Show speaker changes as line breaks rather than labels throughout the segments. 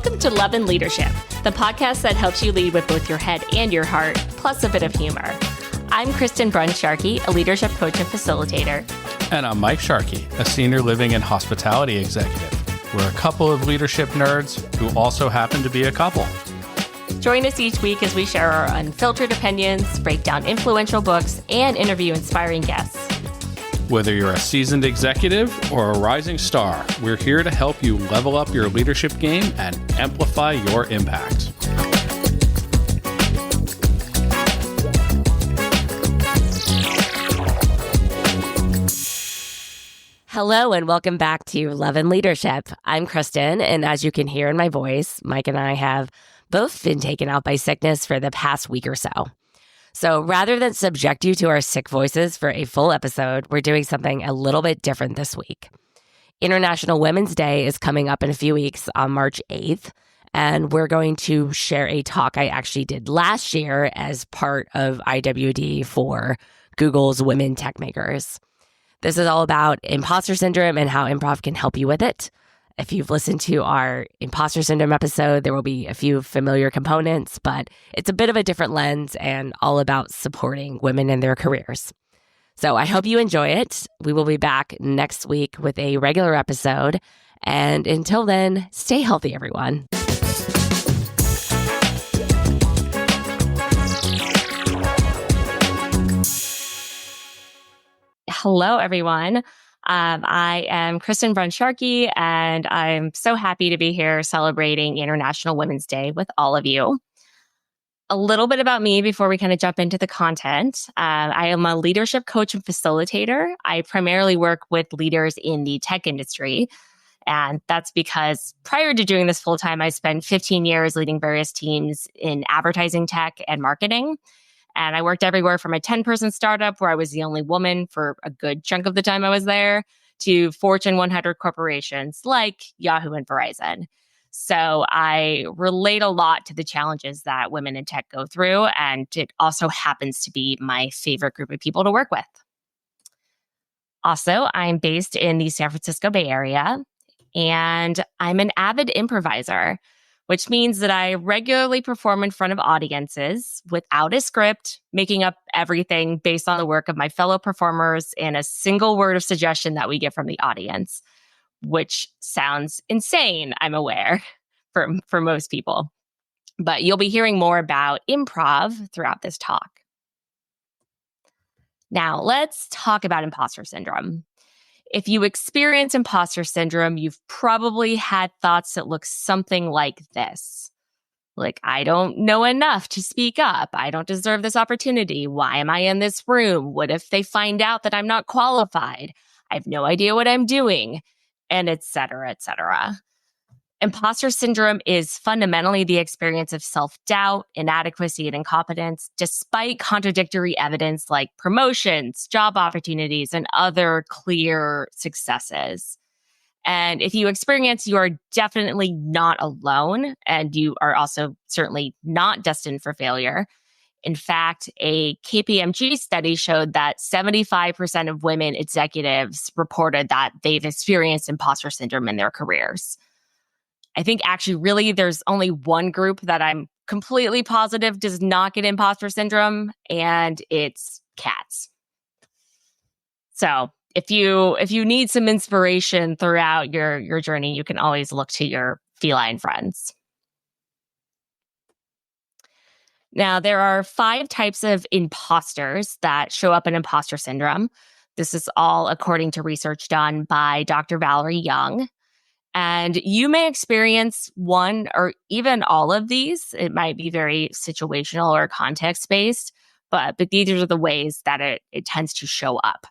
Welcome to Love and Leadership, the podcast that helps you lead with both your head and your heart, plus a bit of humor. I'm Kristen Sharkey, a leadership coach and facilitator.
And I'm Mike Sharkey, a senior living and hospitality executive. We're a couple of leadership nerds who also happen to be a couple.
Join us each week as we share our unfiltered opinions, break down influential books, and interview inspiring guests.
Whether you're a seasoned executive or a rising star, we're here to help you level up your leadership game and amplify your impact.
Hello and welcome back to Love and Leadership. I'm Kristen, and as you can hear in my voice, Mike and I have both been taken out by sickness for the past week or so. So rather than subject you to our sick voices for a full episode, we're doing something a little bit different this week. International Women's Day is coming up in a few weeks on March 8th, and we're going to share a talk I actually did last year as part of IWD for Google's Women Techmakers. This is all about imposter syndrome and how improv can help you with it. If you've listened to our imposter syndrome episode, there will be a few familiar components, but it's a bit of a different lens and all about supporting women in their careers. So I hope you enjoy it. We will be back next week with a regular episode. And until then, stay healthy, everyone. Hello, everyone. I am Kristen Sharkey, and I'm so happy to be here celebrating International Women's Day with all of you. A little bit about me before we kind of jump into the content. I am a leadership coach and facilitator. I primarily work with leaders in the tech industry, and that's because prior to doing this full time, I spent 15 years leading various teams in advertising tech and marketing. And I worked everywhere from a 10-person startup where I was the only woman for a good chunk of the time I was there to Fortune 100 corporations like Yahoo and Verizon. So I relate a lot to the challenges that women in tech go through, and it also happens to be my favorite group of people to work with. Also, I'm based in the San Francisco Bay Area, and I'm an avid improviser, which means that I regularly perform in front of audiences without a script, making up everything based on the work of my fellow performers and a single word of suggestion that we get from the audience, which sounds insane, I'm aware, for most people. But you'll be hearing more about improv throughout this talk. Now, let's talk about imposter syndrome. If you experience imposter syndrome, you've probably had thoughts that look something like this. Like, I don't know enough to speak up. I don't deserve this opportunity. Why am I in this room? What if they find out that I'm not qualified? I have no idea what I'm doing, and et cetera, et cetera. Imposter syndrome is fundamentally the experience of self-doubt, inadequacy, and incompetence, despite contradictory evidence like promotions, job opportunities, and other clear successes. And if you experience, you are definitely not alone, and you are also certainly not destined for failure. In fact, a KPMG study showed that 75% of women executives reported that they've experienced imposter syndrome in their careers. I think actually really there's only one group that I'm completely positive does not get imposter syndrome, and it's cats. So if you need some inspiration throughout your journey, you can always look to your feline friends. Now, there are 5 types of imposters that show up in imposter syndrome. This is all according to research done by Dr. Valerie Young. And you may experience one or even all of these. It might be very situational or context-based, but these are the ways that it tends to show up.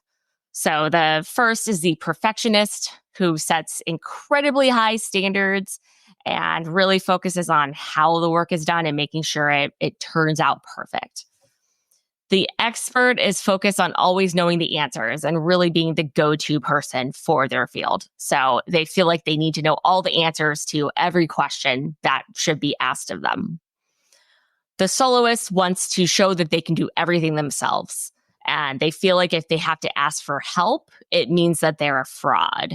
So the first is the perfectionist who sets incredibly high standards and really focuses on how the work is done and making sure it turns out perfect. The expert is focused on always knowing the answers and really being the go-to person for their field. So they feel like they need to know all the answers to every question that should be asked of them. The soloist wants to show that they can do everything themselves, and they feel like if they have to ask for help, it means that they're a fraud.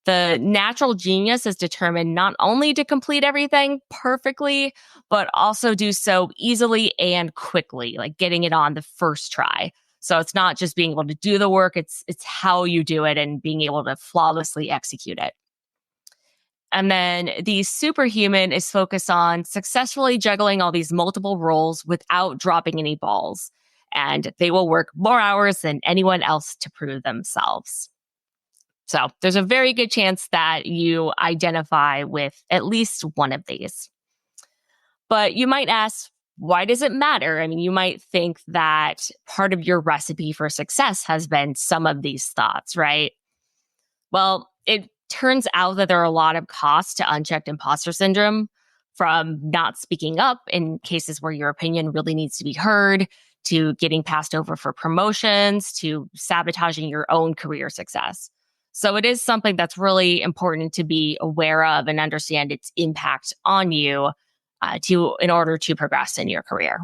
The natural genius is determined not only to complete everything perfectly, but also do so easily and quickly, like getting it on the first try. So it's not just being able to do the work, it's how you do it and being able to flawlessly execute it. And then the superhuman is focused on successfully juggling all these multiple roles without dropping any balls. And they will work more hours than anyone else to prove themselves. So there's a very good chance that you identify with at least one of these. But you might ask, why does it matter? I mean, you might think that part of your recipe for success has been some of these thoughts, right? Well, it turns out that there are a lot of costs to unchecked imposter syndrome, from not speaking up in cases where your opinion really needs to be heard, to getting passed over for promotions, to sabotaging your own career success. So it is something that's really important to be aware of and understand its impact on you in order to progress in your career.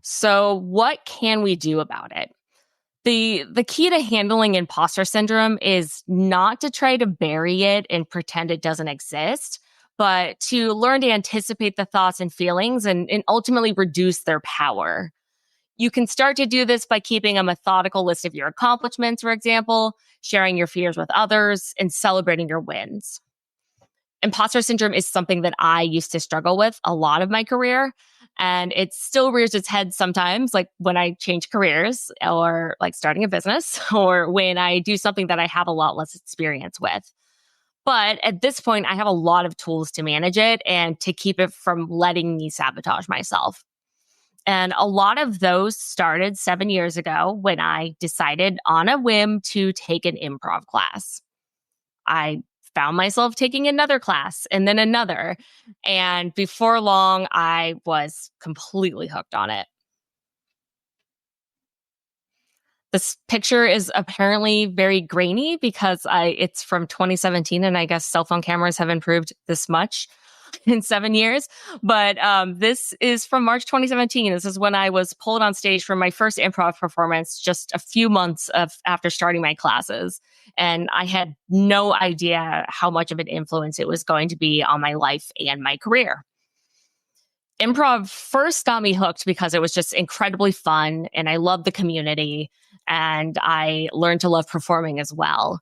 So what can we do about it? The key to handling imposter syndrome is not to try to bury it and pretend it doesn't exist, but to learn to anticipate the thoughts and feelings and ultimately reduce their power. You can start to do this by keeping a methodical list of your accomplishments, for example, sharing your fears with others, and celebrating your wins. Imposter syndrome is something that I used to struggle with a lot of my career. And it still rears its head sometimes, like when I change careers or like starting a business or when I do something that I have a lot less experience with. But at this point, I have a lot of tools to manage it and to keep it from letting me sabotage myself. And a lot of those started 7 years ago when I decided on a whim to take an improv class. I found myself taking another class and then another. And before long, I was completely hooked on it. This picture is apparently very grainy because it's from 2017, and I guess cell phone cameras have improved this much in 7 years. But this is from March 2017. This is when I was pulled on stage for my first improv performance just a few months after starting my classes. And I had no idea how much of an influence it was going to be on my life and my career. Improv first got me hooked because it was just incredibly fun and I loved the community and I learned to love performing as well.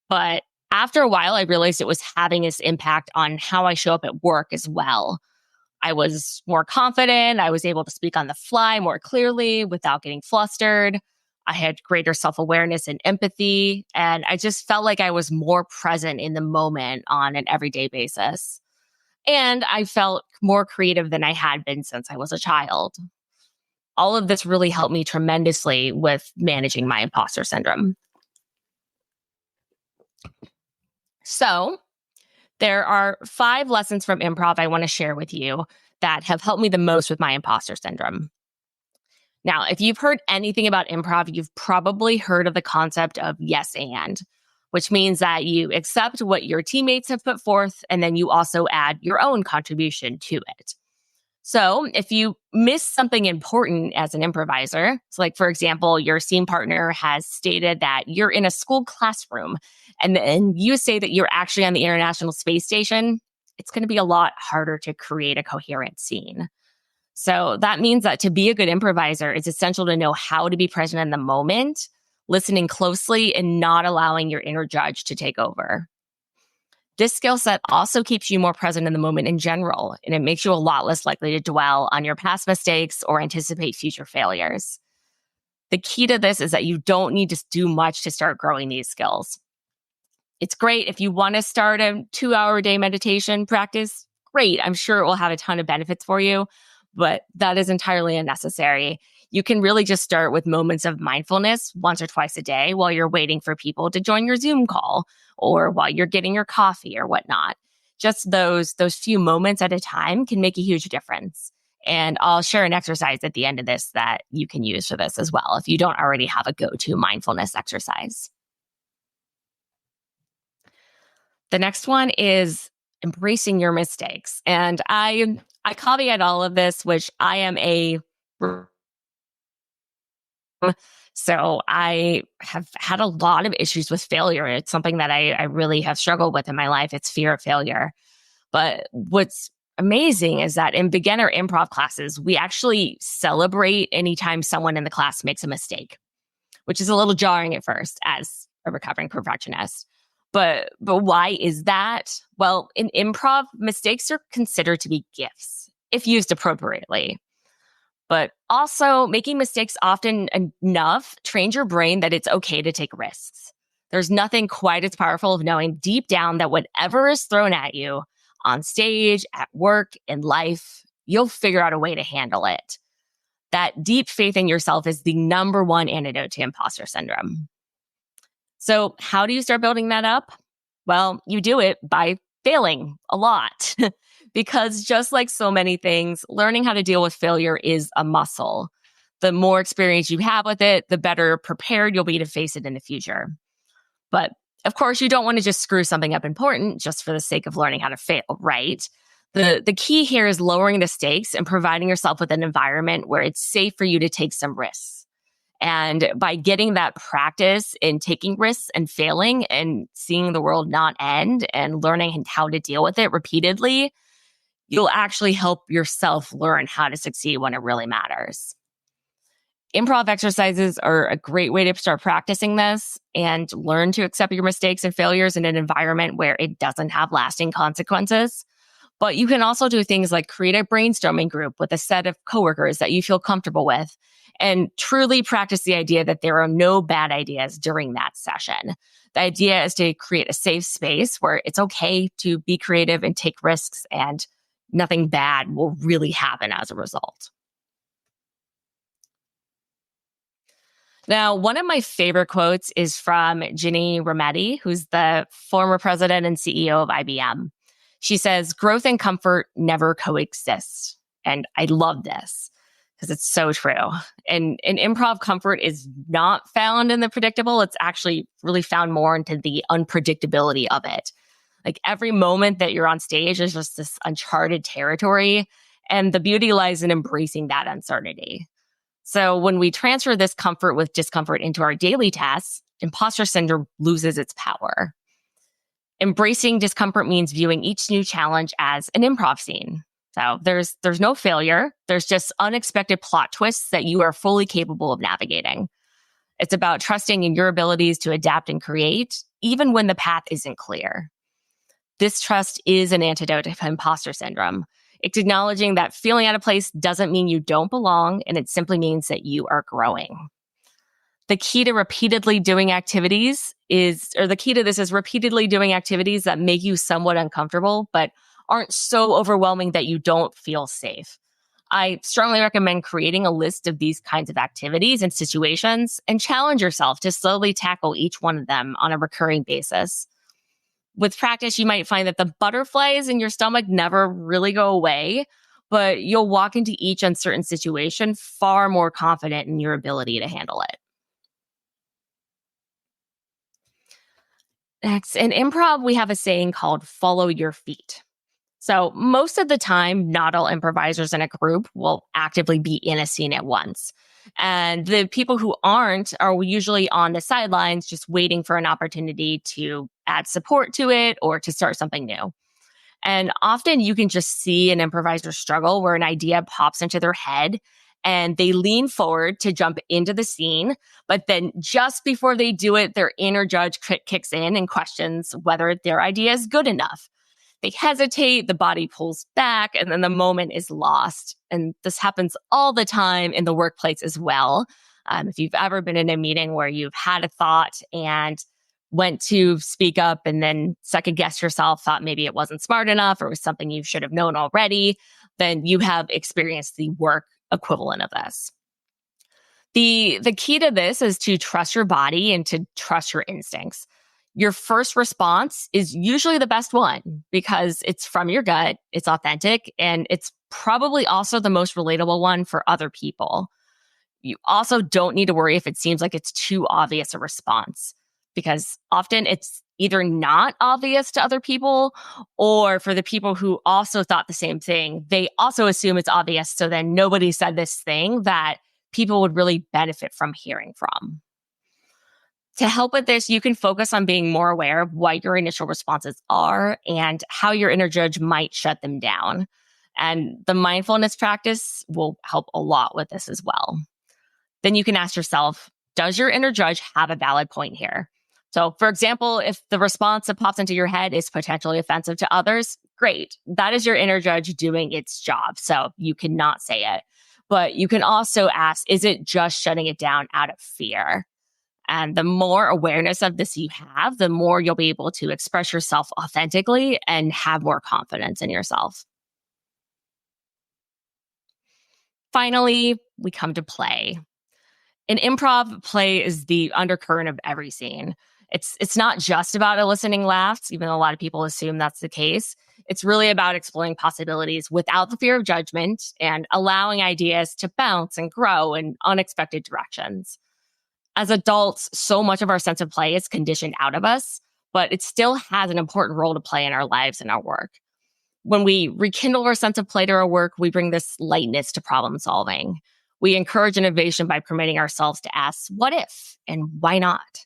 But after a while, I realized it was having this impact on how I show up at work as well. I was more confident. I was able to speak on the fly more clearly without getting flustered. I had greater self-awareness and empathy, and I just felt like I was more present in the moment on an everyday basis. And I felt more creative than I had been since I was a child. All of this really helped me tremendously with managing my imposter syndrome. So, there are 5 lessons from improv I want to share with you that have helped me the most with my imposter syndrome. Now, if you've heard anything about improv, you've probably heard of the concept of yes and, which means that you accept what your teammates have put forth and then you also add your own contribution to it. So if you miss something important as an improviser, so like, for example, your scene partner has stated that you're in a school classroom and then you say that you're actually on the International Space Station, it's going to be a lot harder to create a coherent scene. So that means that to be a good improviser, it's essential to know how to be present in the moment, listening closely, and not allowing your inner judge to take over. This skill set also keeps you more present in the moment in general, and it makes you a lot less likely to dwell on your past mistakes or anticipate future failures. The key to this is that you don't need to do much to start growing these skills. It's great if you want to start a 2-hour-a-day meditation practice. Great. I'm sure it will have a ton of benefits for you, but that is entirely unnecessary. You can really just start with moments of mindfulness once or twice a day while you're waiting for people to join your Zoom call or while you're getting your coffee or whatnot. Just those few moments at a time can make a huge difference. And I'll share an exercise at the end of this that you can use for this as well if you don't already have a go-to mindfulness exercise. The next one is embracing your mistakes. And I caveat all of this, which I am a So I have had a lot of issues with failure. It's something that I really have struggled with in my life. It's fear of failure. But what's amazing is that in beginner improv classes, we actually celebrate anytime someone in the class makes a mistake, which is a little jarring at first as a recovering perfectionist. But why is that? Well, in improv, mistakes are considered to be gifts if used appropriately. But also, making mistakes often enough trains your brain that it's okay to take risks. There's nothing quite as powerful of knowing deep down that whatever is thrown at you on stage, at work, in life, you'll figure out a way to handle it. That deep faith in yourself is the number one antidote to imposter syndrome. So, how do you start building that up? Well, you do it by failing a lot. Because just like so many things, learning how to deal with failure is a muscle. The more experience you have with it, the better prepared you'll be to face it in the future. But of course, you don't want to just screw something up important just for the sake of learning how to fail, right? The key here is lowering the stakes and providing yourself with an environment where it's safe for you to take some risks. And by getting that practice in taking risks and failing and seeing the world not end and learning how to deal with it repeatedly, you'll actually help yourself learn how to succeed when it really matters. Improv exercises are a great way to start practicing this and learn to accept your mistakes and failures in an environment where it doesn't have lasting consequences. But you can also do things like create a brainstorming group with a set of coworkers that you feel comfortable with and truly practice the idea that there are no bad ideas during that session. The idea is to create a safe space where it's okay to be creative and take risks, and nothing bad will really happen as a result. Now, one of my favorite quotes is from Ginny Rometty, who's the former president and CEO of IBM. She says, "Growth and comfort never coexist." And I love this because it's so true. And in improv, comfort is not found in the predictable. It's actually really found more into the unpredictability of it. Like every moment that you're on stage is just this uncharted territory. And the beauty lies in embracing that uncertainty. So when we transfer this comfort with discomfort into our daily tasks, imposter syndrome loses its power. Embracing discomfort means viewing each new challenge as an improv scene. So there's no failure. There's just unexpected plot twists that you are fully capable of navigating. It's about trusting in your abilities to adapt and create, even when the path isn't clear. This trust is an antidote to imposter syndrome. It's acknowledging that feeling out of place doesn't mean you don't belong, and it simply means that you are growing. The key to repeatedly doing activities the key to this is repeatedly doing activities that make you somewhat uncomfortable, but aren't so overwhelming that you don't feel safe. I strongly recommend creating a list of these kinds of activities and situations and challenge yourself to slowly tackle each one of them on a recurring basis. With practice, you might find that the butterflies in your stomach never really go away, but you'll walk into each uncertain situation far more confident in your ability to handle it. Next, in improv, we have a saying called follow your feet. So most of the time, not all improvisers in a group will actively be in a scene at once. And the people who aren't are usually on the sidelines, just waiting for an opportunity to add support to it or to start something new. And often you can just see an improviser struggle where an idea pops into their head and they lean forward to jump into the scene. But then just before they do it, their inner judge kicks in and questions whether their idea is good enough. They hesitate, the body pulls back, and then the moment is lost. And this happens all the time in the workplace as well. If you've ever been in a meeting where you've had a thought and went to speak up and then second guessed yourself, thought maybe it wasn't smart enough or it was something you should have known already, then you have experienced the work equivalent of this. The key to this is to trust your body and to trust your instincts. Your first response is usually the best one because it's from your gut, it's authentic, and it's probably also the most relatable one for other people. You also don't need to worry if it seems like it's too obvious a response because often it's either not obvious to other people or for the people who also thought the same thing, they also assume it's obvious. So then nobody said this thing that people would really benefit from hearing from. To help with this, you can focus on being more aware of what your initial responses are and how your inner judge might shut them down. And the mindfulness practice will help a lot with this as well. Then you can ask yourself, does your inner judge have a valid point here? So, for example, if the response that pops into your head is potentially offensive to others, great. That is your inner judge doing its job. So you cannot say it. But you can also ask, is it just shutting it down out of fear? And the more awareness of this you have, the more you'll be able to express yourself authentically and have more confidence in yourself. Finally, we come to play. In improv, play is the undercurrent of every scene. It's not just about eliciting laughs, even though a lot of people assume that's the case. It's really about exploring possibilities without the fear of judgment and allowing ideas to bounce and grow in unexpected directions. As adults, so much of our sense of play is conditioned out of us, but it still has an important role to play in our lives and our work. When we rekindle our sense of play to our work, we bring this lightness to problem solving. We encourage innovation by permitting ourselves to ask, what if and why not?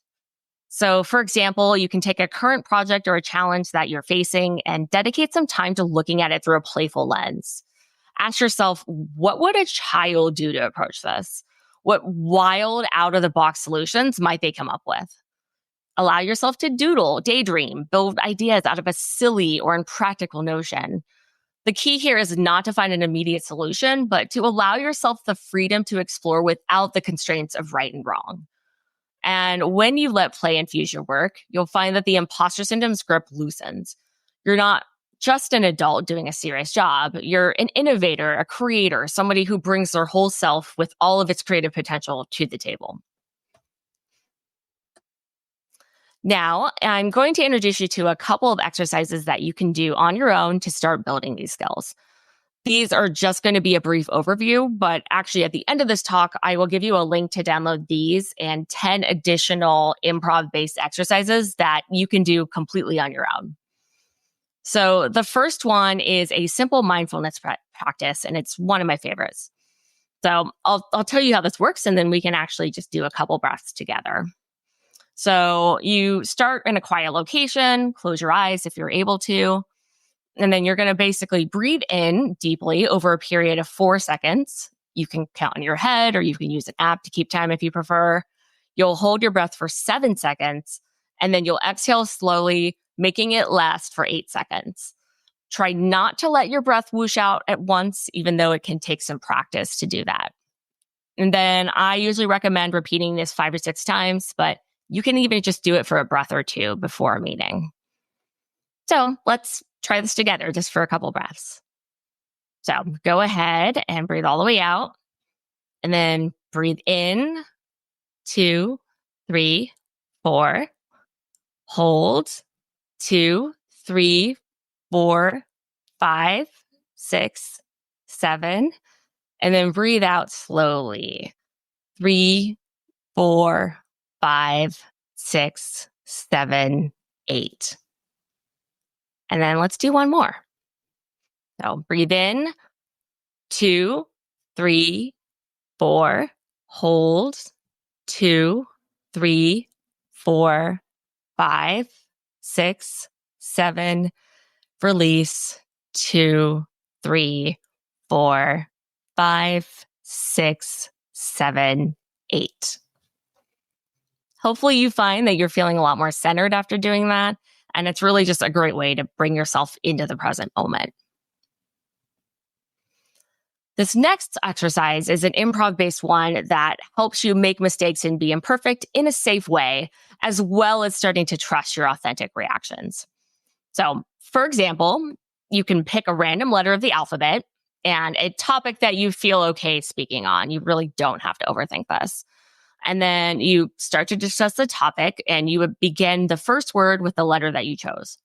So, for example, you can take a current project or a challenge that you're facing and dedicate some time to looking at it through a playful lens. Ask yourself, what would a child do to approach this? What wild, out-of-the-box solutions might they come up with? Allow yourself to doodle, daydream, build ideas out of a silly or impractical notion. The key here is not to find an immediate solution, but to allow yourself the freedom to explore without the constraints of right and wrong. And when you let play infuse your work, you'll find that the imposter syndrome's grip loosens. You're not just an adult doing a serious job. You're an innovator, a creator, somebody who brings their whole self with all of its creative potential to the table. Now, I'm going to introduce you to a couple of exercises that you can do on your own to start building these skills. These are just going to be a brief overview, but actually at the end of this talk, I will give you a link to download these and 10 additional improv-based exercises that you can do completely on your own. So the first one is a simple mindfulness practice, and it's one of my favorites. So I'll tell you how this works, and then we can actually just do a couple breaths together. So you start in a quiet location, close your eyes if you're able to, and then you're going to basically breathe in deeply over a period of 4 seconds. You can count in your head, or you can use an app to keep time if you prefer. You'll hold your breath for 7 seconds, and then you'll exhale slowly, making it last for 8 seconds. Try not to let your breath whoosh out at once, even though it can take some practice to do that. And then I usually recommend repeating this 5 or 6 times, but you can even just do it for a breath or two before a meeting. So let's try this together just for a couple breaths. So go ahead and breathe all the way out, and then breathe in, 2, 3, 4. Hold, 2, 3, 4, 5, 6, 7. And then breathe out slowly. 3, 4, 5, 6, 7, 8. And then let's do one more. So breathe in, 2, 3, 4. Hold, 2, 3, 4, 5, 6, 7. Release, 2, 3, 4, 5, 6, 7, 8. Hopefully you find that you're feeling a lot more centered after doing that. And it's really just a great way to bring yourself into the present moment. This next exercise is an improv-based one that helps you make mistakes and be imperfect in a safe way, as well as starting to trust your authentic reactions. So, for example, you can pick a random letter of the alphabet and a topic that you feel okay speaking on. You really don't have to overthink this. And then you start to discuss the topic, and you would begin the first word with the letter that you chose.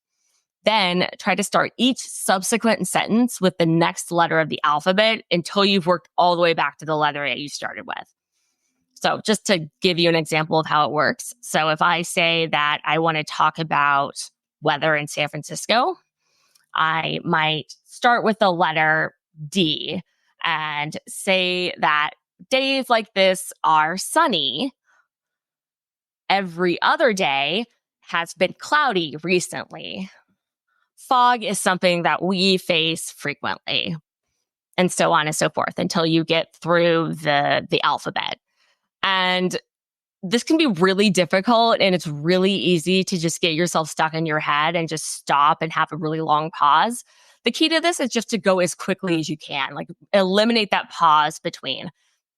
Then try to start each subsequent sentence with the next letter of the alphabet until you've worked all the way back to the letter that you started with. So just to give you an example of how it works. So if I say that I want to talk about weather in San Francisco, I might start with the letter D and say that days like this are sunny. Every other day has been cloudy recently. Fog is something that we face frequently, and so on and so forth until you get through the alphabet. And this can be really difficult, and it's really easy to just get yourself stuck in your head and just stop and have a really long pause. The key to this is just to go as quickly as you can, like eliminate that pause between.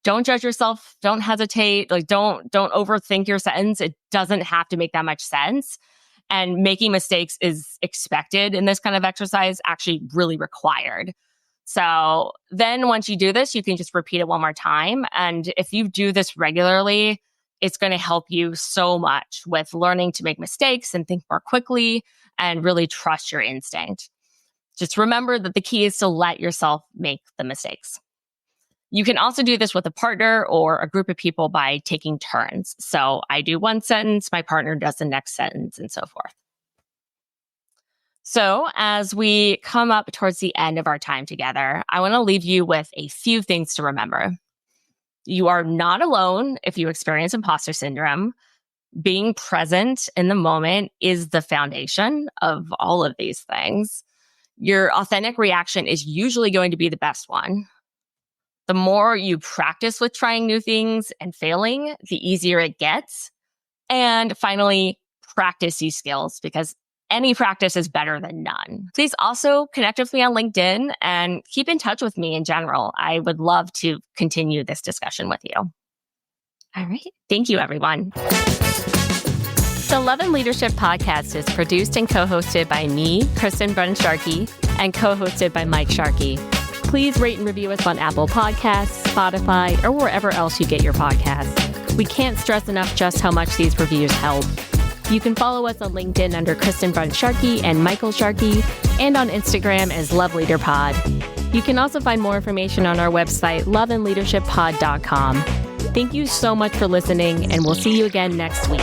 Don't judge yourself. Don't hesitate. Like don't overthink your sentence. It doesn't have to make that much sense. And making mistakes is expected in this kind of exercise, actually really required. So then once you do this, you can just repeat it one more time. And if you do this regularly, it's going to help you so much with learning to make mistakes and think more quickly and really trust your instinct. Just remember that the key is to let yourself make the mistakes. You can also do this with a partner or a group of people by taking turns. So I do one sentence, my partner does the next sentence, and so forth. So as we come up towards the end of our time together, I want to leave you with a few things to remember. You are not alone if you experience imposter syndrome. Being present in the moment is the foundation of all of these things. Your authentic reaction is usually going to be the best one. The more you practice with trying new things and failing, the easier it gets. And finally, practice these skills because any practice is better than none. Please also connect with me on LinkedIn and keep in touch with me in general. I would love to continue this discussion with you. All right. Thank you, everyone. The Love and Leadership podcast is produced and co-hosted by me, Kristen Brunn-Sharkey, and co-hosted by Mike Sharkey. Please rate and review us on Apple Podcasts, Spotify, or wherever else you get your podcasts. We can't stress enough just how much these reviews help. You can follow us on LinkedIn under Kristen Brunn-Sharkey and Michael Sharkey, and on Instagram as Love Leader Pod. You can also find more information on our website, loveandleadershippod.com. Thank you so much for listening, and we'll see you again next week.